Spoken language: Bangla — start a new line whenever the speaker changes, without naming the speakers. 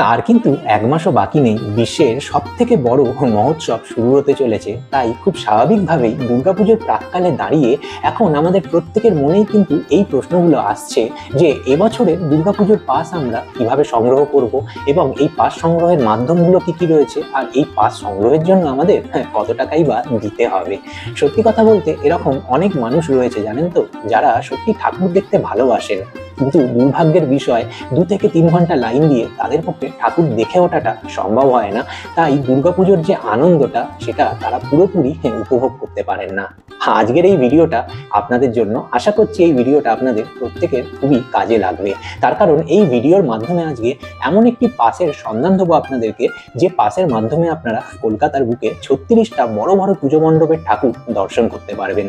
আর কিন্তু এক মাসও বাকি নেই, বিশ্বের সবথেকে বড় মহোৎসব শুরু হতে চলেছে। তাই খুব স্বাভাবিকভাবেই দুর্গাপুজোর প্রাক্কালে দাঁড়িয়ে এখন আমাদের প্রত্যেকের মনেই কিন্তু এই প্রশ্নগুলো আসছে যে এবছরের দুর্গাপুজোর পাস আমরা কিভাবে সংগ্রহ করব এবং এই পাস সংগ্রহের মাধ্যমগুলো কি কি রয়েছে, আর এই পাস সংগ্রহের জন্য আমাদের কত টাকাই বা দিতে হবে। সত্যি কথা বলতে এরকম অনেক মানুষ রয়েছে জানেন তো, যারা সত্যি ঠাকুর দেখতে ভালোবাসেন, কিন্তু দুর্ভাগ্যের বিষয় 2 থেকে 3 ঘন্টা লাইন দিয়ে তাদের পক্ষে ঠাকুর দেখে ওঠাটা সম্ভব হয় না। তাই দুর্গাপুজোর যে আনন্দটা সেটা তারা পুরোপুরি উপভোগ করতে পারেন না। আজকের এই ভিডিওটা আপনাদের জন্য, আশা করছি এই ভিডিওটা আপনাদের প্রত্যেকের খুবই কাজে লাগবে। তার কারণ এই ভিডিওর মাধ্যমে আজকে এমন একটি পাসের সন্ধান দেবো আপনাদেরকে, যে পাসের মাধ্যমে আপনারা কলকাতার বুকে 36টা বড় বড় পুজো মণ্ডপের ঠাকুর দর্শন করতে পারবেন।